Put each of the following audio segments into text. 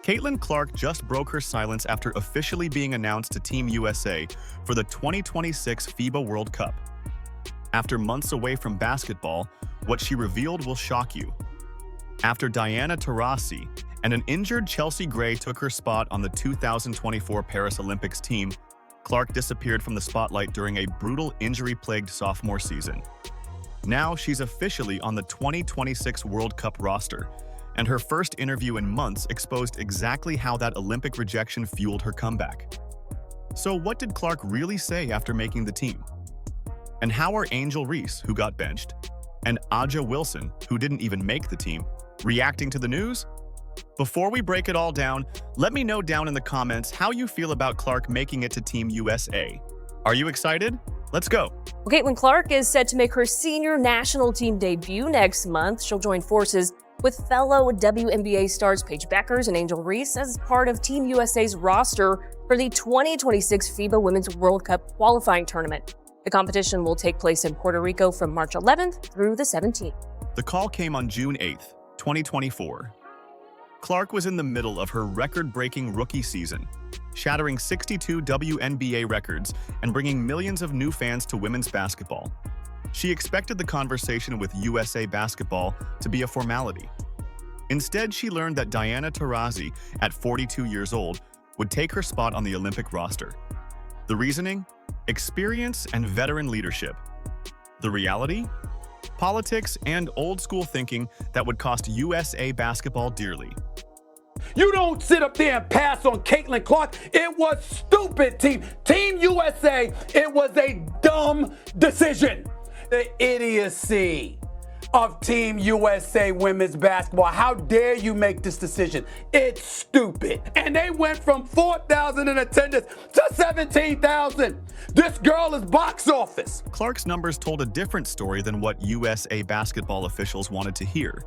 Caitlin Clark just broke her silence after officially being announced to Team USA for the 2026 FIBA World Cup. After months away from basketball, what she revealed will shock you. After Diana Taurasi and an injured Chelsea Gray took her spot on the 2024 Paris Olympics team, Clark disappeared from the spotlight during a brutal injury-plagued sophomore season. Now she's officially on the 2026 World Cup roster, and her first interview in months exposed exactly how that Olympic rejection fueled her comeback. So what did Clark really say after making the team? And how are Angel Reese, who got benched, and Aja Wilson, who didn't even make the team, reacting to the news? Before we break it all down, let me know down in the comments how you feel about Clark making it to Team USA. Are you excited? Let's go. Well, Caitlin Clark is set to make her senior national team debut next month. She'll join forces with fellow WNBA stars Paige Bueckers and Angel Reese as part of Team USA's roster for the 2026 FIBA Women's World Cup qualifying tournament. The competition will take place in Puerto Rico from March 11th through the 17th. The call came on June 8th, 2024. Clark was in the middle of her record-breaking rookie season, shattering 62 WNBA records and bringing millions of new fans to women's basketball. She expected the conversation with USA Basketball to be a formality. Instead, she learned that Diana Taurasi, at 42 years old, would take her spot on the Olympic roster. The reasoning? Experience and veteran leadership. The reality? Politics and old-school thinking that would cost USA Basketball dearly. You don't sit up there and pass on Caitlin Clark. It was stupid, Team USA. It was a dumb decision. The idiocy of Team USA women's basketball. How dare you make this decision? It's stupid. And they went from 4,000 in attendance to 17,000. This girl is box office. Clark's numbers told a different story than what USA Basketball officials wanted to hear.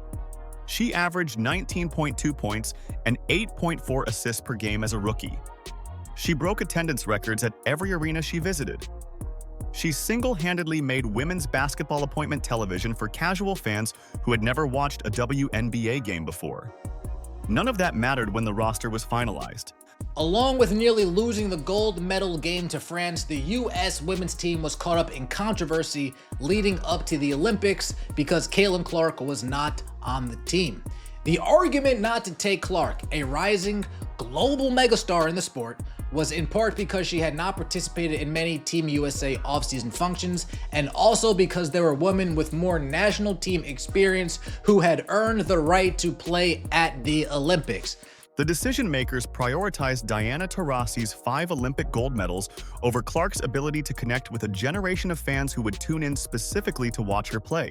She averaged 19.2 points and 8.4 assists per game as a rookie. She broke attendance records at every arena she visited. She single-handedly made women's basketball appointment television for casual fans who had never watched a WNBA game before. None of that mattered when the roster was finalized. Along with nearly losing the gold medal game to France, the U.S. women's team was caught up in controversy leading up to the Olympics because Caitlin Clark was not on the team. The argument not to take Clark, a rising global megastar in the sport, was in part because she had not participated in many Team USA offseason functions, and also because there were women with more national team experience who had earned the right to play at the Olympics. The decision-makers prioritized Diana Taurasi's 5 Olympic gold medals over Clark's ability to connect with a generation of fans who would tune in specifically to watch her play.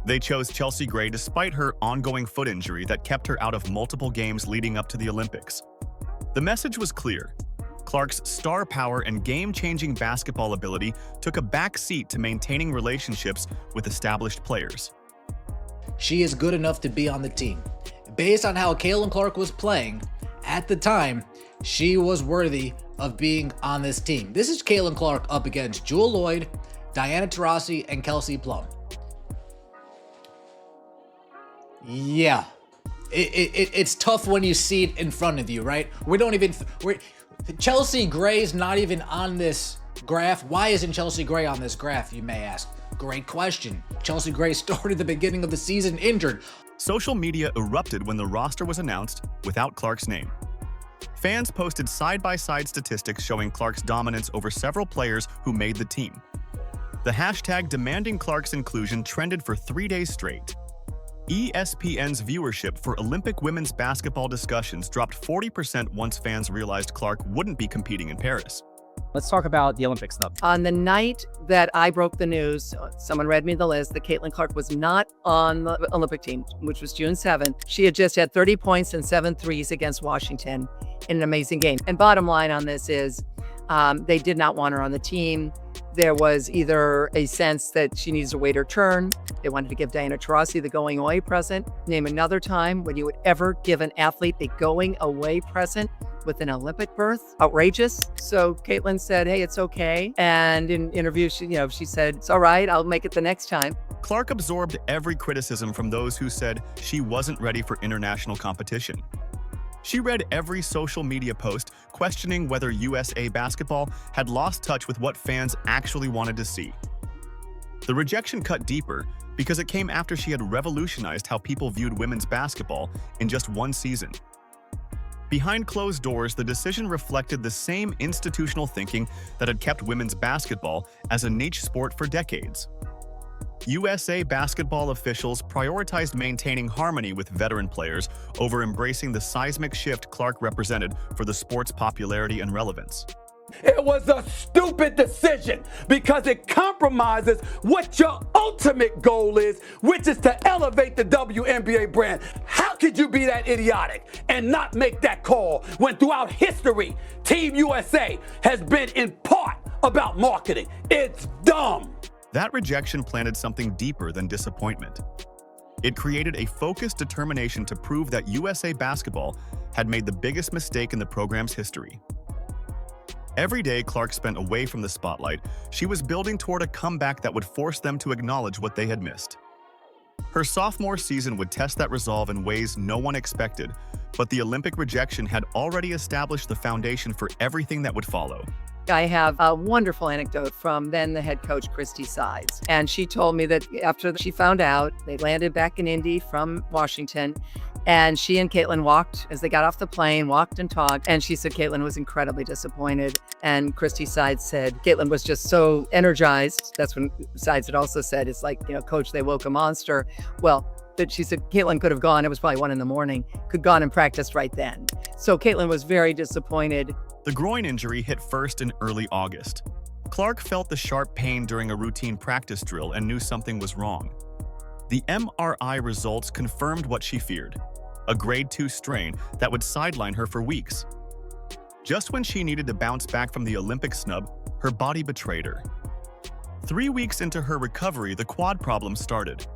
They chose Chelsea Gray despite her ongoing foot injury that kept her out of multiple games leading up to the Olympics. The message was clear. Clark's star power and game-changing basketball ability took a back seat to maintaining relationships with established players. She is good enough to be on the team. Based on how Caitlin Clark was playing at the time, she was worthy of being on this team. This is Caitlin Clark up against Jewel Lloyd, Diana Taurasi, and Kelsey Plum. Yeah, it's tough when you see it in front of you, right? Chelsea Gray's not even on this graph. Why isn't Chelsea Gray on this graph, you may ask? Great question. Chelsea Gray started the beginning of the season injured. Social media erupted when the roster was announced without Clark's name. Fans posted side-by-side statistics showing Clark's dominance over several players who made the team. The hashtag demanding Clark's inclusion trended for 3 days straight. ESPN's viewership for Olympic women's basketball discussions dropped 40% once fans realized Clark wouldn't be competing in Paris. Let's talk about the Olympics, though. On the night that I broke the news, someone read me the list that Caitlin Clark was not on the Olympic team, which was June 7th. She had just had 30 points and 7 threes against Washington in an amazing game. And bottom line on this is they did not want her on the team. There was either a sense that she needs to wait her turn. They wanted to give Diana Taurasi the going away present. Name another time when you would ever give an athlete a going away present with an Olympic berth. Outrageous. So Caitlin said, hey, it's okay. And in interviews, she said, it's all right, I'll make it the next time. Clark absorbed every criticism from those who said she wasn't ready for international competition. She read every social media post questioning whether USA basketball had lost touch with what fans actually wanted to see. The rejection cut deeper because it came after she had revolutionized how people viewed women's basketball in just one season. Behind closed doors, the decision reflected the same institutional thinking that had kept women's basketball as a niche sport for decades. USA basketball officials prioritized maintaining harmony with veteran players over embracing the seismic shift Clark represented for the sport's popularity and relevance. It was a stupid decision because it compromises what your ultimate goal is, which is to elevate the WNBA brand. How could you be that idiotic and not make that call when throughout history, Team USA has been in part about marketing? It's dumb. That rejection planted something deeper than disappointment. It created a focused determination to prove that USA basketball had made the biggest mistake in the program's history. Every day Clark spent away from the spotlight, she was building toward a comeback that would force them to acknowledge what they had missed. Her sophomore season would test that resolve in ways no one expected, but the Olympic rejection had already established the foundation for everything that would follow. I have a wonderful anecdote from then the head coach, Christy Sides. And she told me that after she found out, they landed back in Indy from Washington, and she and Caitlin walked, as they got off the plane, walked and talked. And she said Caitlin was incredibly disappointed. And Christy Sides said Caitlin was just so energized. That's when Sides had also said, it's like, coach, they woke a monster. Well, that she said Caitlin could have gone, it was probably 1 a.m, could gone and practiced right then. So Caitlin was very disappointed. The groin injury hit first in early August. Clark felt the sharp pain during a routine practice drill and knew something was wrong. The MRI results confirmed what she feared, a grade 2 strain that would sideline her for weeks. Just when she needed to bounce back from the Olympic snub, her body betrayed her. 3 weeks into her recovery, the quad problem started.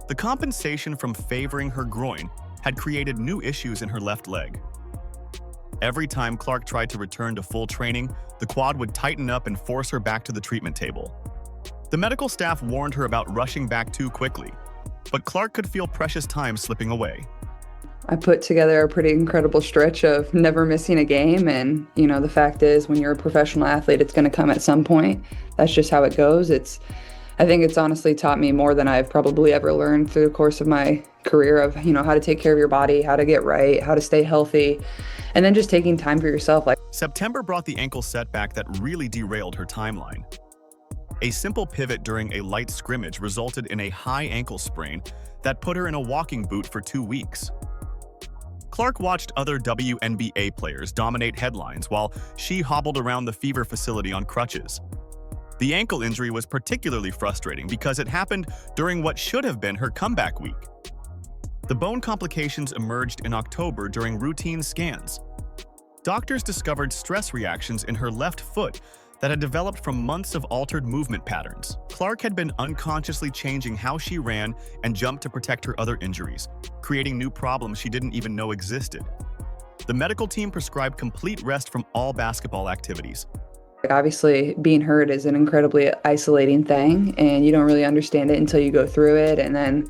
The compensation from favoring her groin had created new issues in her left leg. Every time Clark tried to return to full training, the quad would tighten up and force her back to the treatment table. The medical staff warned her about rushing back too quickly, but Clark could feel precious time slipping away. I put together a pretty incredible stretch of never missing a game, and the fact is, when you're a professional athlete, it's going to come at some point. That's just how it goes. I think it's honestly taught me more than I've probably ever learned through the course of my career of, how to take care of your body, how to get right, how to stay healthy, and then just taking time for yourself. September brought the ankle setback that really derailed her timeline. A simple pivot during a light scrimmage resulted in a high ankle sprain that put her in a walking boot for 2 weeks. Clark watched other WNBA players dominate headlines while she hobbled around the Fever facility on crutches. The ankle injury was particularly frustrating because it happened during what should have been her comeback week. The bone complications emerged in October during routine scans. Doctors discovered stress reactions in her left foot that had developed from months of altered movement patterns. Clark had been unconsciously changing how she ran and jumped to protect her other injuries, creating new problems she didn't even know existed. The medical team prescribed complete rest from all basketball activities. Obviously, being hurt is an incredibly isolating thing, and you don't really understand it until you go through it. And then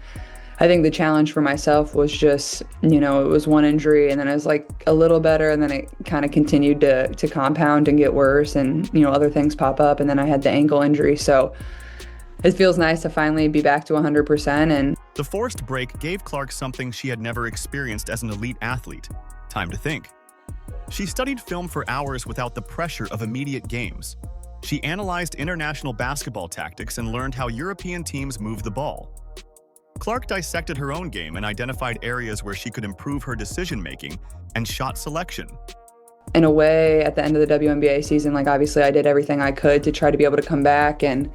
I think the challenge for myself was just, it was one injury, and then it was like a little better, and then it kind of continued to compound and get worse, and other things pop up, and then I had the ankle injury. So it feels nice to finally be back to 100%. And the forced break gave Clark something she had never experienced as an elite athlete: time to think. She studied film for hours without the pressure of immediate games. She analyzed international basketball tactics and learned how European teams move the ball. Clark dissected her own game and identified areas where she could improve her decision-making and shot selection. In a way, at the end of the WNBA season, obviously I did everything I could to try to be able to come back and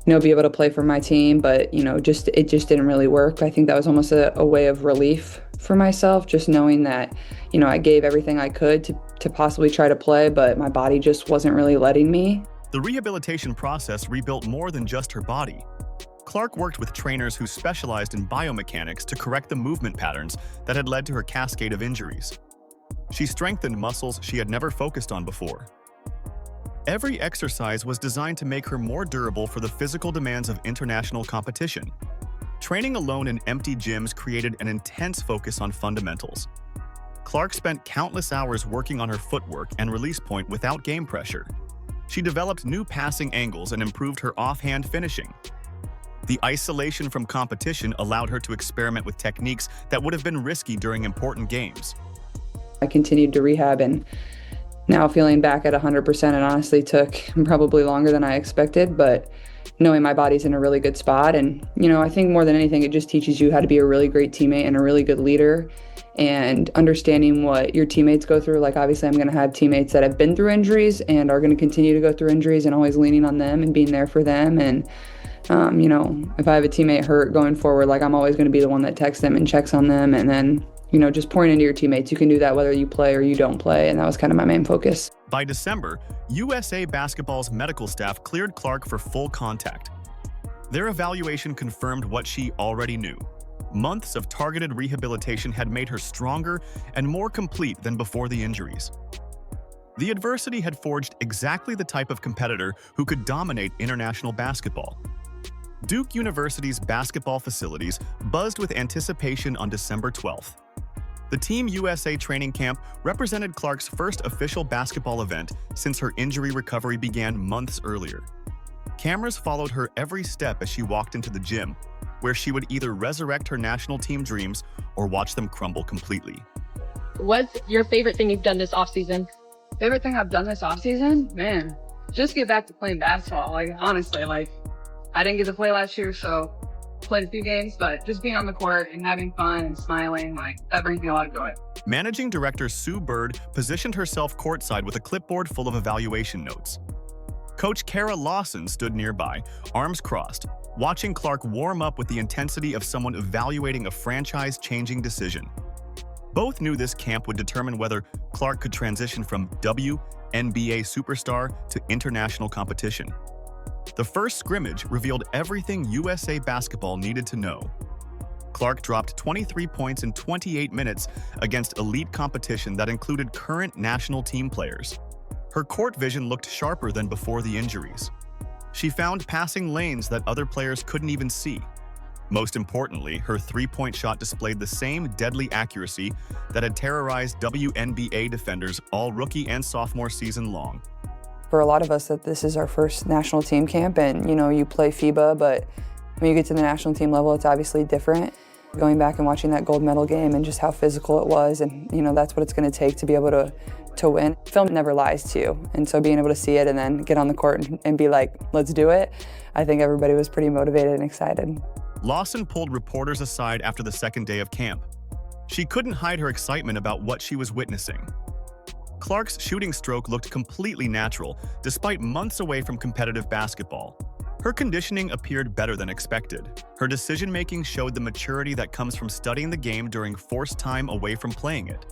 be able to play for my team, but it just didn't really work. I think that was almost a way of relief for myself, just knowing that I gave everything I could to possibly try to play, but my body just wasn't really letting me. The rehabilitation process rebuilt more than just her body. Clark worked with trainers who specialized in biomechanics to correct the movement patterns that had led to her cascade of injuries. She strengthened muscles she had never focused on before. Every exercise was designed to make her more durable for the physical demands of international competition. Training alone in empty gyms created an intense focus on fundamentals. Clark spent countless hours working on her footwork and release point without game pressure. She developed new passing angles and improved her offhand finishing. The isolation from competition allowed her to experiment with techniques that would have been risky during important games. I continued to rehab, and now feeling back at 100%, it honestly took probably longer than I expected, but knowing my body's in a really good spot. And, I think more than anything, it just teaches you how to be a really great teammate and a really good leader, and understanding what your teammates go through. Like, obviously, I'm going to have teammates that have been through injuries and are going to continue to go through injuries, and always leaning on them and being there for them. And, if I have a teammate hurt going forward, like, I'm always going to be the one that texts them and checks on them. And then, just pouring into your teammates. You can do that whether you play or you don't play. And that was kind of my main focus. By December, USA Basketball's medical staff cleared Clark for full contact. Their evaluation confirmed what she already knew. Months of targeted rehabilitation had made her stronger and more complete than before the injuries. The adversity had forged exactly the type of competitor who could dominate international basketball. Duke University's basketball facilities buzzed with anticipation on December 12th. The Team USA training camp represented Clark's first official basketball event since her injury recovery began months earlier. Cameras followed her every step as she walked into the gym, where she would either resurrect her national team dreams or watch them crumble completely. What's your favorite thing you've done this offseason? Favorite thing I've done this offseason? Man, just get back to playing basketball. Honestly, I didn't get to play last year, so played a few games, but just being on the court and having fun and smiling, that brings me a lot of joy. Managing director Sue Bird positioned herself courtside with a clipboard full of evaluation notes. Coach Kara Lawson stood nearby, arms crossed, watching Clark warm up with the intensity of someone evaluating a franchise-changing decision. Both knew this camp would determine whether Clark could transition from WNBA superstar to international competition. The first scrimmage revealed everything USA Basketball needed to know. Clark dropped 23 points in 28 minutes against elite competition that included current national team players. Her court vision looked sharper than before the injuries. She found passing lanes that other players couldn't even see. Most importantly, her three-point shot displayed the same deadly accuracy that had terrorized WNBA defenders all rookie and sophomore season long. For a lot of us, that this is our first national team camp, and you play FIBA, but when you get to the national team level, it's obviously different. Going back and watching that gold medal game and just how physical it was, and that's what it's going to take to be able to win. Film never lies to you, and so being able to see it and then get on the court and be like, let's do it, I think everybody was pretty motivated and excited. Lawson pulled reporters aside after the second day of camp. She couldn't hide her excitement about what she was witnessing. Clark's shooting stroke looked completely natural, despite months away from competitive basketball. Her conditioning appeared better than expected. Her decision-making showed the maturity that comes from studying the game during forced time away from playing it.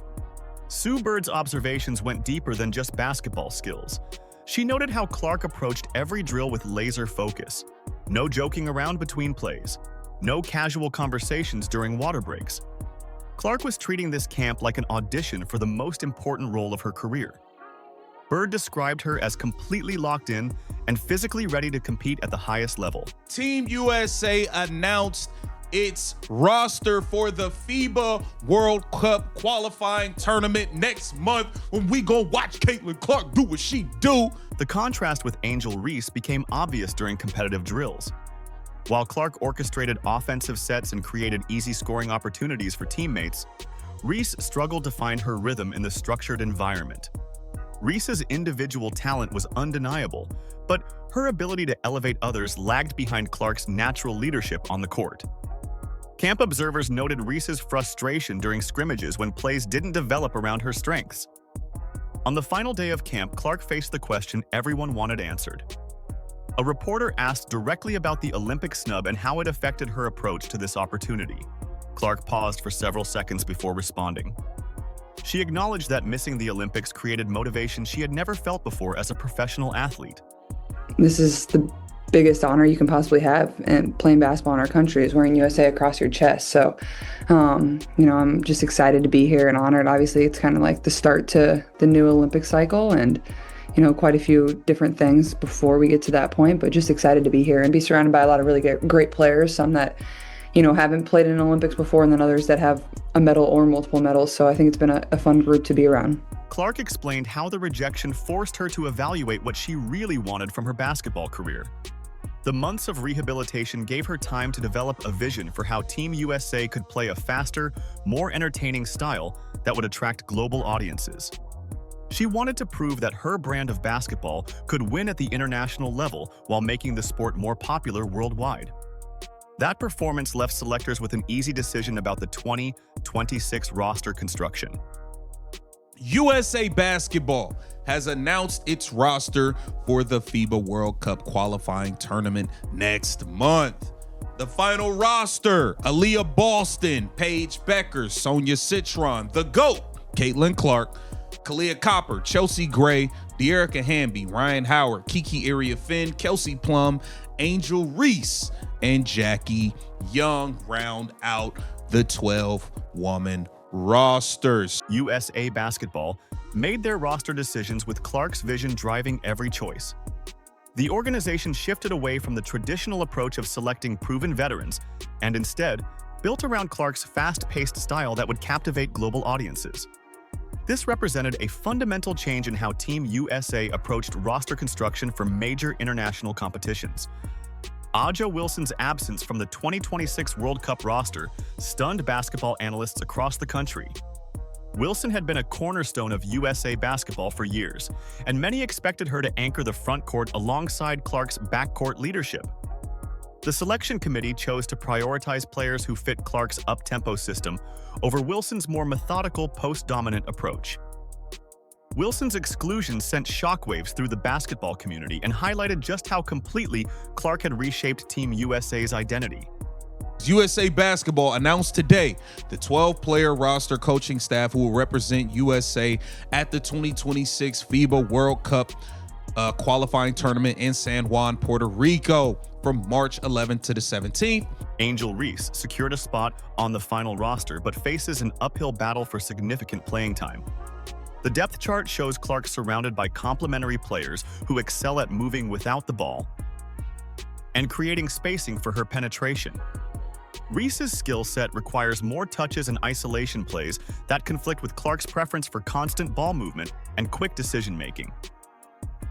Sue Bird's observations went deeper than just basketball skills. She noted how Clark approached every drill with laser focus. No joking around between plays. No casual conversations during water breaks. Clark was treating this camp like an audition for the most important role of her career. Bird described her as completely locked in and physically ready to compete at the highest level. Team USA announced its roster for the FIBA World Cup qualifying tournament next month when we go watch Caitlin Clark do what she do. The contrast with Angel Reese became obvious during competitive drills. While Clark orchestrated offensive sets and created easy scoring opportunities for teammates, Reese struggled to find her rhythm in the structured environment. Reese's individual talent was undeniable, but her ability to elevate others lagged behind Clark's natural leadership on the court. Camp observers noted Reese's frustration during scrimmages when plays didn't develop around her strengths. On the final day of camp, Clark faced the question everyone wanted answered. A reporter asked directly about the Olympic snub and how it affected her approach to this opportunity. Clark paused for several seconds before responding. She acknowledged that missing the Olympics created motivation she had never felt before as a professional athlete. This is the biggest honor you can possibly have, and playing basketball in our country is wearing USA across your chest. So, I'm just excited to be here and honored. Obviously, it's kind of like the start to the new Olympic cycle, and quite a few different things before we get to that point, but just excited to be here and be surrounded by a lot of really great players, some that, haven't played in Olympics before, and then others that have a medal or multiple medals. So I think it's been a fun group to be around. Clark explained how the rejection forced her to evaluate what she really wanted from her basketball career. The months of rehabilitation gave her time to develop a vision for how Team USA could play a faster, more entertaining style that would attract global audiences. She wanted to prove that her brand of basketball could win at the international level while making the sport more popular worldwide. That performance left selectors with an easy decision about the 2026 roster construction. USA Basketball has announced its roster for the FIBA World Cup qualifying tournament next month. The final roster: Aaliyah Boston, Paige Becker, Sonia Citron, the GOAT, Caitlin Clark, Kalia Copper, Chelsea Gray, De'Erica Hamby, Ryan Howard, Kiki Area-Finn, Kelsey Plum, Angel Reese, and Jackie Young round out the 12-woman rosters. USA Basketball made their roster decisions with Clark's vision driving every choice. The organization shifted away from the traditional approach of selecting proven veterans and instead built around Clark's fast-paced style that would captivate global audiences. This represented a fundamental change in how Team USA approached roster construction for major international competitions. Aja Wilson's absence from the 2026 World Cup roster stunned basketball analysts across the country. Wilson had been a cornerstone of USA basketball for years, and many expected her to anchor the front court alongside Clark's backcourt leadership. The selection committee chose to prioritize players who fit Clark's up-tempo system over Wilson's more methodical post-dominant approach. Wilson's exclusion sent shockwaves through the basketball community and highlighted just how completely Clark had reshaped Team USA's identity. USA Basketball announced today the 12-player roster coaching staff who will represent USA at the 2026 FIBA World Cup qualifying tournament in San Juan, Puerto Rico from March 11th to the 17th. Angel Reese secured a spot on the final roster but faces an uphill battle for significant playing time. The depth chart shows Clark surrounded by complementary players who excel at moving without the ball and creating spacing for her penetration. Reese's skill set requires more touches and isolation plays that conflict with Clark's preference for constant ball movement and quick decision-making.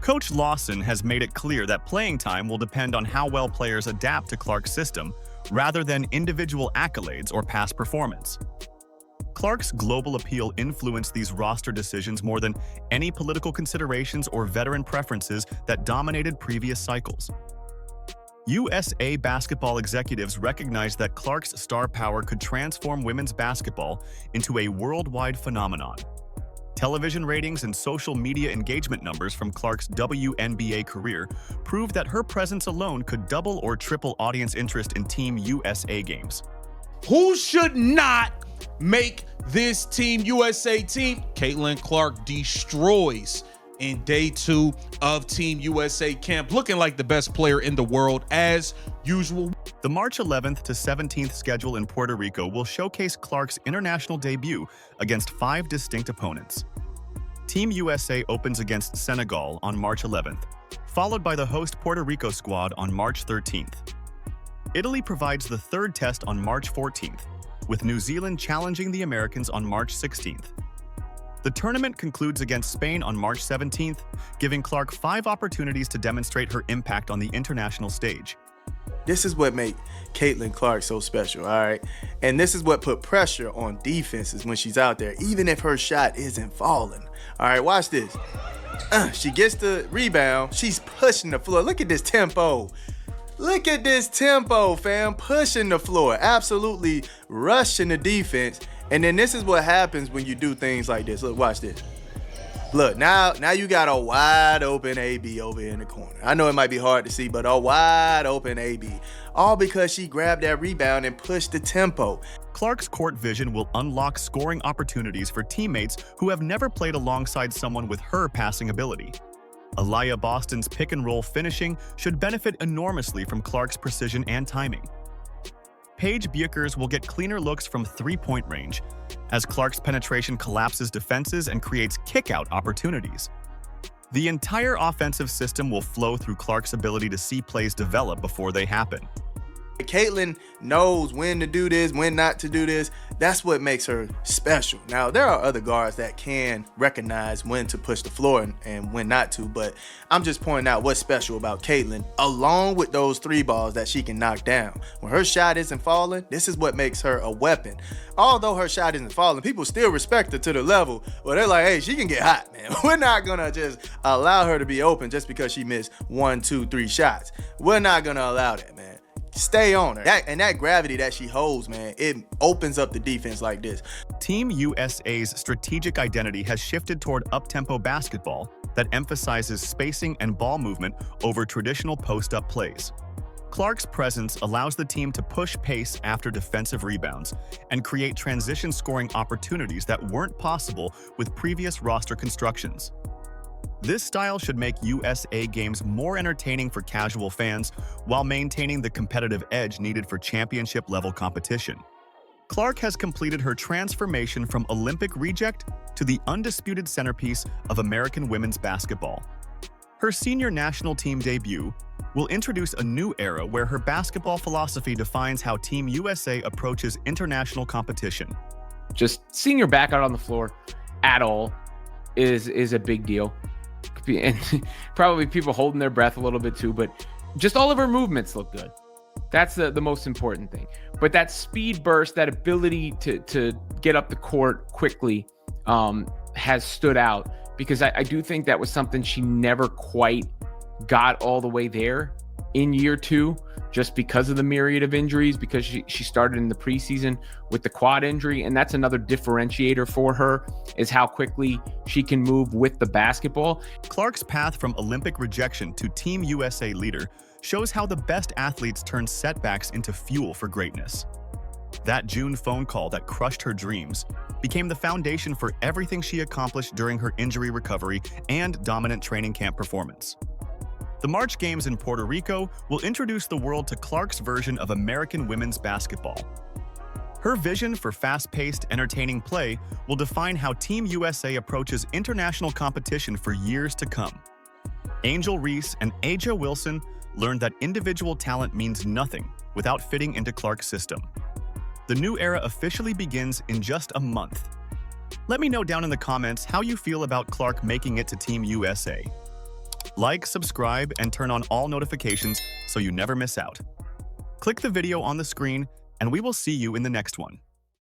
Coach Lawson has made it clear that playing time will depend on how well players adapt to Clark's system rather than individual accolades or past performance. Clark's global appeal influenced these roster decisions more than any political considerations or veteran preferences that dominated previous cycles. USA basketball executives recognized that Clark's star power could transform women's basketball into a worldwide phenomenon. Television ratings and social media engagement numbers from Clark's WNBA career proved that her presence alone could double or triple audience interest in Team USA games. Who should not make this Team USA team? Caitlin Clark destroys in day 2 of Team USA camp, looking like the best player in the world as usual. The March 11th to 17th schedule in Puerto Rico will showcase Clark's international debut against 5 distinct opponents. Team USA opens against Senegal on March 11th, followed by the host Puerto Rico squad on March 13th. Italy provides the third test on March 14th, with New Zealand challenging the Americans on March 16th. The tournament concludes against Spain on March 17th, giving Clark 5 opportunities to demonstrate her impact on the international stage. This is what makes Caitlin Clark so special, all right? And this is what put pressure on defenses when she's out there, even if her shot isn't falling. All right, watch this. She gets the rebound. She's pushing the floor. Look at this tempo. Look at this tempo, fam. Pushing the floor. Absolutely rushing the defense. And then this is what happens when you do things like this. Look, watch this. Look, now you got a wide open AB over in the corner. I know it might be hard to see, but a wide open AB. All because she grabbed that rebound and pushed the tempo. Clark's court vision will unlock scoring opportunities for teammates who have never played alongside someone with her passing ability. Aaliyah Boston's pick-and-roll finishing should benefit enormously from Clark's precision and timing. Paige Beckers will get cleaner looks from three-point range, as Clark's penetration collapses defenses and creates kick-out opportunities. The entire offensive system will flow through Clark's ability to see plays develop before they happen. Caitlin knows when to do this, when not to do this. That's what makes her special. Now, there are other guards that can recognize when to push the floor and when not to, but I'm just pointing out what's special about Caitlin, along with those 3 balls that she can knock down. When her shot isn't falling, this is what makes her a weapon. Although her shot isn't falling, people still respect her to the level where they're like, hey, she can get hot, man. We're not gonna just allow her to be open just because she missed 1, 2, 3 shots. We're not gonna allow that, man. Stay on her. That gravity that she holds, man, it opens up the defense like this. Team USA's strategic identity has shifted toward up-tempo basketball that emphasizes spacing and ball movement over traditional post-up plays. Clark's presence allows the team to push pace after defensive rebounds and create transition scoring opportunities that weren't possible with previous roster constructions. This style should make USA games more entertaining for casual fans while maintaining the competitive edge needed for championship-level competition. Clark has completed her transformation from Olympic reject to the undisputed centerpiece of American women's basketball. Her senior national team debut will introduce a new era where her basketball philosophy defines how Team USA approaches international competition. Just seeing her back out on the floor at all is a big deal. And probably people holding their breath a little bit too, but just all of her movements look good. That's the most important thing. But that speed burst, that ability to get up the court quickly has stood out, because I do think that was something she never quite got all the way there in year 2, just because of the myriad of injuries, because she started in the preseason with the quad injury. And that's another differentiator for her, is how quickly she can move with the basketball. Clark's path from Olympic rejection to Team USA leader shows how the best athletes turn setbacks into fuel for greatness. That June phone call that crushed her dreams became the foundation for everything she accomplished during her injury recovery and dominant training camp performance. The March Games in Puerto Rico will introduce the world to Clark's version of American women's basketball. Her vision for fast-paced, entertaining play will define how Team USA approaches international competition for years to come. Angel Reese and Aja Wilson learned that individual talent means nothing without fitting into Clark's system. The new era officially begins in just a month. Let me know down in the comments how you feel about Clark making it to Team USA. Like, subscribe, and turn on all notifications so you never miss out. Click the video on the screen, and we will see you in the next one.